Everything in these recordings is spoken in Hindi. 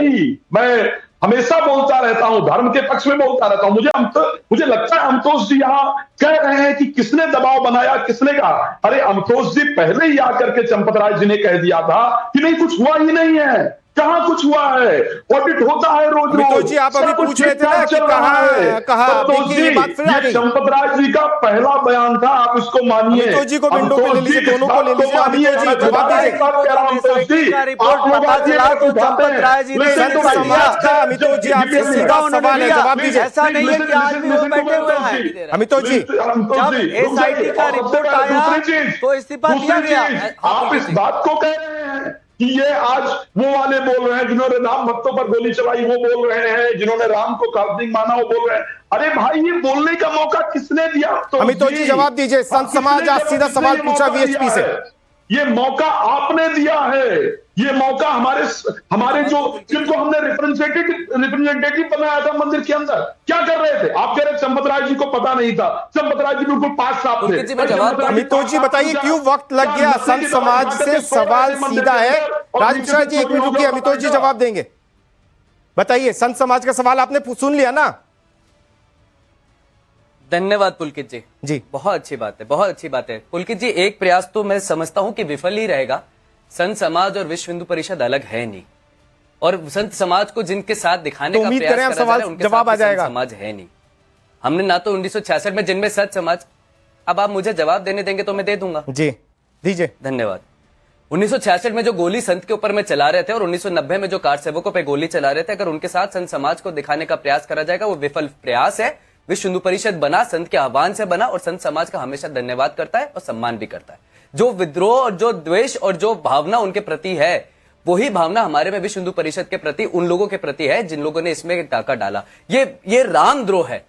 भाई, मैं हमेशा बोलता रहता हूं, धर्म के पक्ष में बोलता रहता हूं। मुझे लगता है अमतोष जी यहाँ कह रहे हैं कि किसने दबाव बनाया, किसने कहा। अरे अमतोष जी पहले ही आकर के चंपत राय जी ने कह दिया था कि नहीं, कुछ हुआ ही नहीं है, कहां कुछ हुआ है, ऑडिट होता है रोज रोज। जी आप अभी पूछ रहे थे ना कि ये चंपत राय जी का पहला बयान था, आप इसको मानिए। अमितोष जी को विंडो पे ले लीजिए, दोनों को ले लीजिए। अमितोष जी जवाब दीजिए। अमितोष जी आपसे सीधा सवाल है, जवाब दीजिए। ऐसा नहीं है कि आज भी वो बैठे हुए हैं। अमितोष जी जब एसआईटी का रिपोर्ट आया तो इस्तीफा दिया गया। आप इस बात को कह रहे हैं कि ये आज वो वाले बोल रहे हैं जिन्होंने राम भक्तों पर गोली चलाई, वो बोल रहे हैं, जिन्होंने राम को कार्तिक माना वो बोल रहे हैं। अरे भाई, ये बोलने का मौका किसने दिया? तो अमितोष जी जवाब दीजिए। संत समाज आज सीधा सवाल पूछा वीएचपी से। ये मौका आपने दिया है, ये मौका हमारे जो जिनको हमने रिप्रेजेंटेटिव बनाया था मंदिर के अंदर, क्या कर रहे थे? आप कह रहे चंपत राय जी को पता नहीं था, चंपत राय जी बिल्कुल पास साफ थे। अमितोष जी बताइए क्यों वक्त लग गया? संत समाज से सवाल सीधा है। राज मिश्रा जी 1 मिनट रुकिए, अमितोष जी जवाब देंगे। बताइए, संत समाज का सवाल आपने सुन लिया ना? धन्यवाद पुलकित जी। जी बहुत अच्छी बात है, बहुत अच्छी बात है पुलकित जी। एक प्रयास तो मैं समझता हूं कि विफल ही रहेगा। संत समाज और विश्व हिंदू परिषद अलग है नहीं, और संत समाज को जिनके साथ दिखाने का प्रयास करा जा रहा है उनके जवाब आ जाएगा। समाज है नहीं। हमने ना तो 1966 में जिनमें संत समाज, अब आप मुझे जवाब देने देंगे तो मैं दे दूंगा। जी दीजिए। धन्यवाद। 1966 में जो गोली संत के ऊपर में चला रहे थे और 1990 में जो कार सेवकों पे गोली चला रहे थे, अगर उनके साथ संत समाज को दिखाने का प्रयास करा जाएगा, वो विफल प्रयास है। विश्व हिंदू परिषद बना संत के आह्वान से बना, और संत समाज का हमेशा धन्यवाद करता है और सम्मान भी करता है। जो विद्रोह और जो द्वेष और जो भावना उनके प्रति है, वही भावना हमारे में विश्व हिंदू परिषद के प्रति, उन लोगों के प्रति है जिन लोगों ने इसमें डाका डाला। ये रामद्रोह है,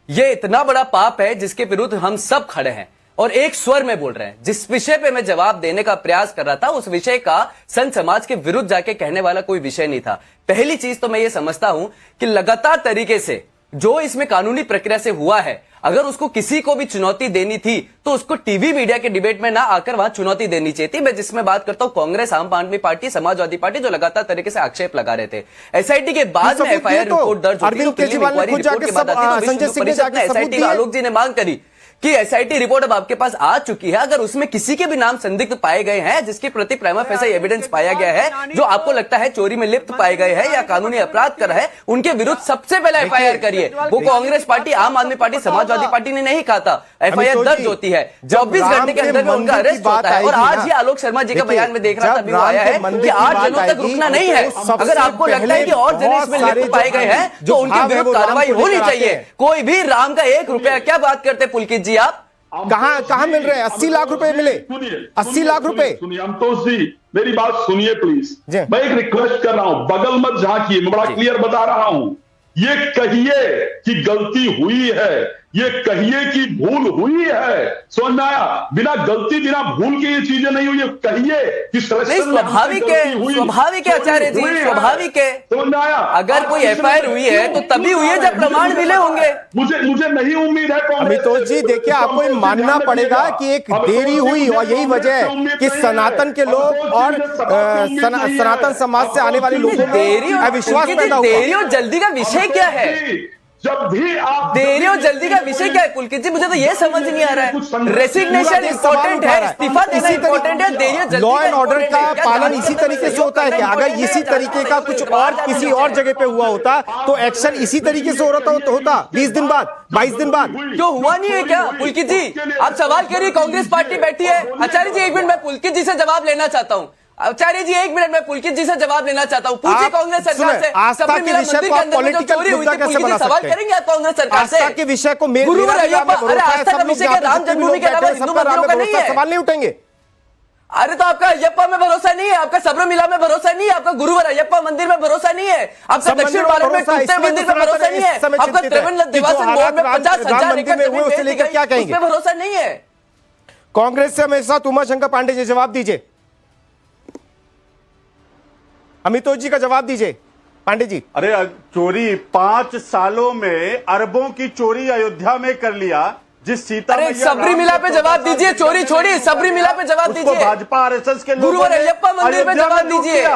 ये इतना बड़ा पाप है जिसके विरुद्ध हम सब खड़े हैं और एक स्वर में बोल रहे हैं। जिस विषय पे मैं जवाब देने का प्रयास कर रहा था, उस विषय का संत समाज के विरुद्ध जाके कहने वाला कोई विषय नहीं था। पहली चीज तो मैं ये समझता हूं कि लगातार तरीके से जो इसमें कानूनी प्रक्रिया से हुआ है, अगर उसको किसी को भी चुनौती देनी थी तो उसको टीवी मीडिया के डिबेट में ना आकर वहां चुनौती देनी चाहिए थी। मैं जिसमें बात करता हूं कांग्रेस, आम आदमी पार्टी, समाजवादी पार्टी, जो लगातार तरीके से आक्षेप लगा रहे थे। एसआईटी के बाद में एफआईआर रिपोर्ट दर्ज होती है, एसआईटी आलोक जी ने मांग करी कि एसआईटी रिपोर्ट अब आपके पास आ चुकी है, अगर उसमें किसी के भी नाम संदिग्ध पाए गए हैं, जिसके प्रति प्राइमा फेसी एविडेंस पाया गया है, जो आपको लगता है चोरी में लिप्त पाए गए हैं या कानूनी अपराध कर है, उनके विरुद्ध सबसे पहले एफआईआर करिए। वो कांग्रेस पार्टी, आम आदमी पार्टी, समाजवादी पार्टी ने नहीं कहा था। एफआईआर दर्ज होती है, 24 घंटे के अंदर में उनका अरेस्ट होता है। और आज ही आलोक शर्मा जी का बयान में देख रहा था, वो आया है कि 8 जनों तक रुकना नहीं है। अगर आपको लगता है कि और जन इसमें लिप्त पाए गए हैं तो उनके विरुद्ध कार्रवाई होनी चाहिए। कोई भी राम का 1 रुपया, क्या बात करते पुलकित जी आप? कहां मिल रहे हैं? 80 लाख रुपए मिले। 80 लाख रुपए। सुनिए अमतोष जी, मेरी बात सुनिए प्लीज। मैं एक रिक्वेस्ट कर रहा हूं, बगल मत झांकिए, मैं बड़ा क्लियर बता रहा हूं। ये कहिए कि गलती हुई है, ये कहिए कि भूल हुई है। समझ में आया? बिना गलती, बिना भूल के ये चीजें नहीं हुई। कहिए कि स्वाभाविक है आचार्य जी, स्वाभाविक है। समझ में आया? अगर कोई एफआईआर हुई है तो तभी हुई है जब प्रमाण मिले होंगे। मुझे नहीं उम्मीद है। अमितोष जी देखिए, आपको मानना पड़ेगा कि एक देरी हुई, और यही वजह है कि सनातन के लोग और सनातन समाज से आने वाले लोगों में अविश्वास पैदा हुआ। देरी और जल्दी का विषय क्या है? जब भी आप देरी और जल्दी का विषय क्या है पुलकित जी? मुझे तो ये समझ नहीं आ रहा है। रेसिग्नेशन इंपॉर्टेंट है, इस्तीफा देना इंपॉर्टेंट है, देरी और जल्दी लॉ एंड ऑर्डर का पालन इसी तरीके से होता है कि अगर इसी तरीके का कुछ और किसी और जगह पे हुआ होता तो एक्शन इसी तरीके से हो रहा होता 20 दिन बाद, 22 दिन बाद। क्यों हुआ नहीं है क्या पुलकित जी? आप सवाल करिए, कांग्रेस पार्टी बैठी है। आचार्य जी 1 मिनट, मैं पुलकित जी से जवाब लेना चाहता हूँ। आचार्य जी 1 मिनट, मैं पुलकित जी से जवाब लेना चाहता हूँ। पूछिए कांग्रेस सरकार से, आस्था के विषय को आप पॉलिटिकल मुद्दा कैसे बना सकते हैं? सवाल करेंगे आप कांग्रेस सरकार से? आस्था के विषय को मेल गुरु अयप्पा, अरे आस्था का विषय क्या राम जन्मभूमि के अलावा हिंदू मंदिरों का नहीं है? सवाल नहीं उठेंगे। अरे तो आपका अयप्पा में भरोसा नहीं है, आपका सबरीमला में भरोसा नहीं है, आपका गुरुवर अयप्पा मंदिर में भरोसा नहीं है, आपका दक्षिण भारत में टूटते मंदिर में भरोसा नहीं है, आपका त्रिवेंद्र देवासन बोर्ड में 50,000 एकड़ उसे लेकर क्या कहेंगे? उसमें भरोसा नहीं है। कांग्रेस से हमेशा उमाशंकर पांडे जी जवाब दीजिए। अमितोष जी का जवाब दीजिए पांडे जी। अरे चोरी 5 सालों में अरबों की चोरी अयोध्या में कर लिया। जिस सीता, अरे सबरीमला पे जवाब दीजिए, चोरी छोड़ी, सबरीमला पे जवाब दीजिए। भाजपा आरएसएस के लोगों गुरुवर अयप्पा मंदिर पे जवाब दीजिए।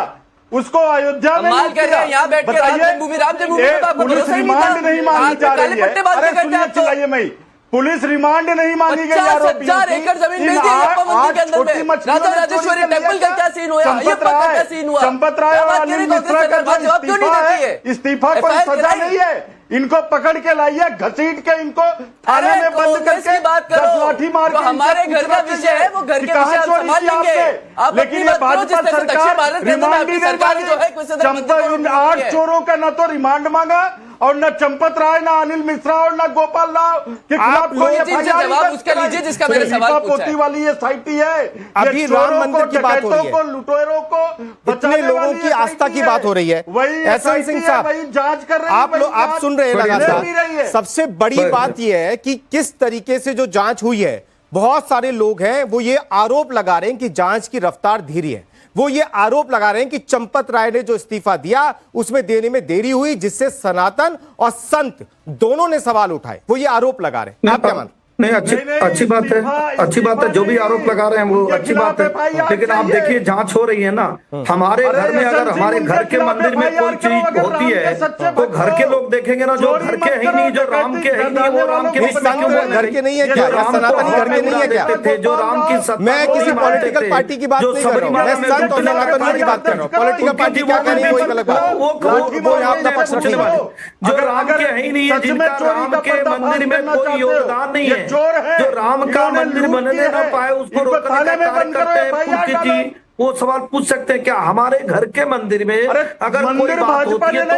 उसको अयोध्या में कमाल कर रहे हैं, यहाँ बैठ के राम जन्मभूमि पे तो आपको पुलिस भरोसा ही नहीं रिमांड था। नहीं मांगी जा काले रही है। पट्टे बांध के अरे करते सुनिए, आप तो। चिल्लाइए मई, पुलिस रिमांड नहीं मांगी गई 50,000 एकड़ जमीन मिल गई अयप्पा मंदिर के अंदर में। राजा राजेश्वरी टेम्पल का क्या सीन हुआ, अयप्पा का क्या सीन हुआ, चंपत राय और अनिल मिश्रा का जवाब क्यों नहीं देती है? इस्तीफा कोई FIR सजा गिराई। नहीं है। इनको पकड़ के लाइए, घसीट के इनको थाने अरे में बंद कांग्रेस करके की बात 10 करो, लाठी मार जो के हमारे इनसे घर का पूछना विषय है वो घर चाहिए के कि विषय कहाँ आप चोरी संभाल की लेंगे। आपने। आप लेकिन अपनी ये बात करो, जिस भाजपा तरह से दक्षिण सरकार भारत के अंदर रिमांड आपकी ही सरकार नहीं जो है कोई सदर मंदिर को इन रोकती 8 है। चोरों का न तो रिमांड मांगा और न चंपत राय, न अनिल मिश्रा और न गोपाल राव के खिलाफ कोई लोग जिनसे FIR जवाब उसका लीजिए जिसका मैंने सवाल पूछा पोती है। वाली ये साइटी है। अभी राम मंदिर की बात हो रही है, लुटेरों को इतने लोगों की आस्था की बात हो रही है। वही एहसान सिंह साहब, वही जांच कर रहे हैं, आप लोग आप सुन रहे हैं लगातार। सबसे बड़ी बात यह है कि किस तरीके से जो जांच हुई है, बहुत सारे लोग हैं वो ये आरोप लगा रहे हैं कि जांच की रफ्तार धीरे है। वो ये आरोप लगा रहे हैं कि चंपत राय ने जो इस्तीफा दिया उसमें देने में देरी हुई, जिससे सनातन और संत दोनों ने सवाल उठाए। वो ये आरोप लगा रहे हैं। आप क्या मानते? नहीं, अच्छी बात है, अच्छी बात है। जो भी आरोप लगा रहे हैं वो अच्छी बात है, लेकिन आप देखिए जांच हो रही है ना। हमारे घर में अगर हमारे घर के मंदिर में कोई चीज होती है तो घर के लोग देखेंगे ना, जो घर के है नहीं, जो राम के है नहीं, वो राम के घर के नहीं है क्या? सनातनी घर के नहीं है क्या? जो राम की सत्ता मैं किसी पॉलिटिकल पार्टी की बात नहीं कर रहा हूँ, मैं संत और सनातनियों की बात कर रहा हूँ। पॉलिटिकल पार्टी क्या कह रही है वो एक अलग बात है, वो यहाँ अपना पक्ष रखने वाले। जो राम के है ही नहीं है, जिनका राम के मंदिर में कोई योगदान नहीं है, जो राम का मंदिर बनने ना पाए उसको रोकने का कार्य करते हैं, पूछिए जी वो सवाल पूछ सकते हैं क्या हमारे घर के मंदिर में अगर कोई बात होती है तो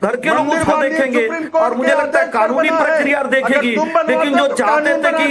घर के लोग उसको देखेंगे और मुझे लगता है कानूनी प्रक्रिया देखेगी। लेकिन जो चाहते थे कि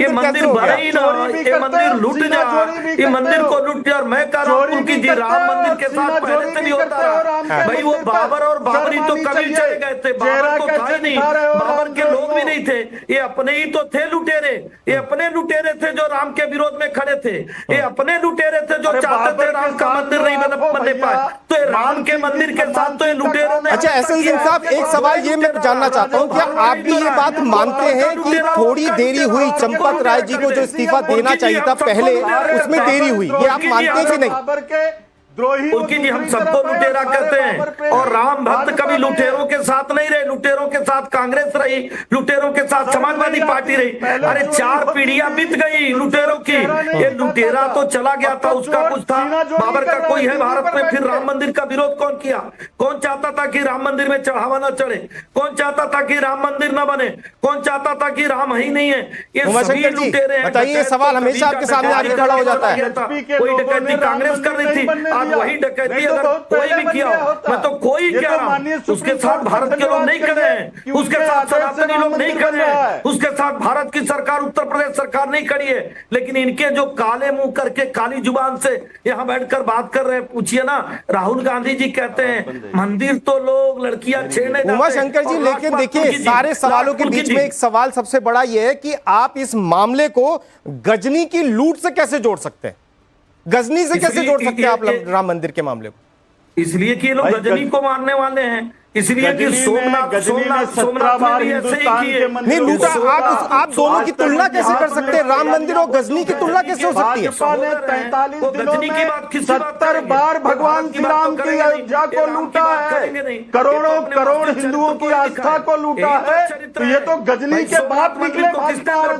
ये मंदिर भरे ही ना, ये मंदिर लूट जाए, ये मंदिर को लूट जाए। मैं कह रहा हूँ कि जी राम मंदिर के साथ पहले से भी होता रहा भाई। वो बाबर और बाबरी तो कभी चले गए थे, बाबर तो था ही नहीं, बाबर के लोग भी नहीं थे, ये अपने ही तो थे लुटेरे। ये अपने लुटेरे थे जो राम के विरोध में खड़े थे, ये अपने लुटेरे थे जो चाहते थे राम का मंदिर नहीं बनने पाए। तो राम के मंदिर के साथ तो ये लुटेरों ने। अच्छा एहसान सिंह साहब, एक सवाल ये मैं जानना चाहता हूँ, क्या आप भी ये बात मानते हैं कि थोड़ी देरी हुई, चंपत राय जी को जो इस्तीफा देना चाहिए था पहले उसमें देरी हुई, ये आप मानते हैं कि नहीं? उनकी जी हम सबको लुटेरा कहते हैं, और राम भक्त कभी लुटेरों के साथ नहीं रहे। लुटेरों के साथ कांग्रेस रही, लुटेरों के साथ समाजवादी पार्टी रही। अरे 4 पीढ़ियां बीत गई लुटेरों की, ये लुटेरा तो चला गया था, उसका कुछ था। बाबर का कोई है भारत में? फिर राम मंदिर का विरोध कौन किया? कौन चाहता था कि राम मंदिर में चढ़ावा न चढ़े? कौन चाहता था कि राम मंदिर न बने? कौन चाहता था कि राम ही नहीं है? ये सभी लुटेरे हैं। बताइए, सवाल हमेशा आपके सामने आगे खड़ा हो जाता है। कोई डकैती कांग्रेस कर रही थी, वही डकैती अगर कोई भी किया हो, मैं तो कोई क्या रहा हूं, उसके साथ भारत के लोग नहीं खड़े हैं, उसके साथ सनातनी लोग नहीं खड़े हैं, उसके साथ भारत की सरकार, उत्तर प्रदेश सरकार नहीं खड़ी है। लेकिन इनके जो काले मुंह करके काली जुबान से यहां बैठकर बात कर रहे हैं, पूछिए ना, राहुल गांधी जी कहते हैं मंदिर तो लोग लड़कियां छेड़ने जाते हैं। उमाशंकर जी, लेकिन देखिए सारे सवालों के बीच में एक सवाल सबसे बड़ा यह है कि आप इस मामले को गजनी की लूट से कैसे जोड़ सकते हैं? गजनी से कैसे जोड़ सकते हैं आप राम मंदिर के मामले को? इसलिए कि ये लोग गजनी को मानने वाले हैं, इसलिए कि सोमनाथ में भी ऐसे ही किए। नहीं लूटा, आप दोनों की तुलना कैसे कर सकते हैं? राम मंदिर और गजनी की तुलना कैसे हो सकती है? 45 दिनों में 70 बार भगवान श्री राम की अयोध्या को लूटा है, करोड़ों करोड़ हिंदुओं की आस्था को लूटा है। तो ये तो गजनी के बात निकले भाजपा और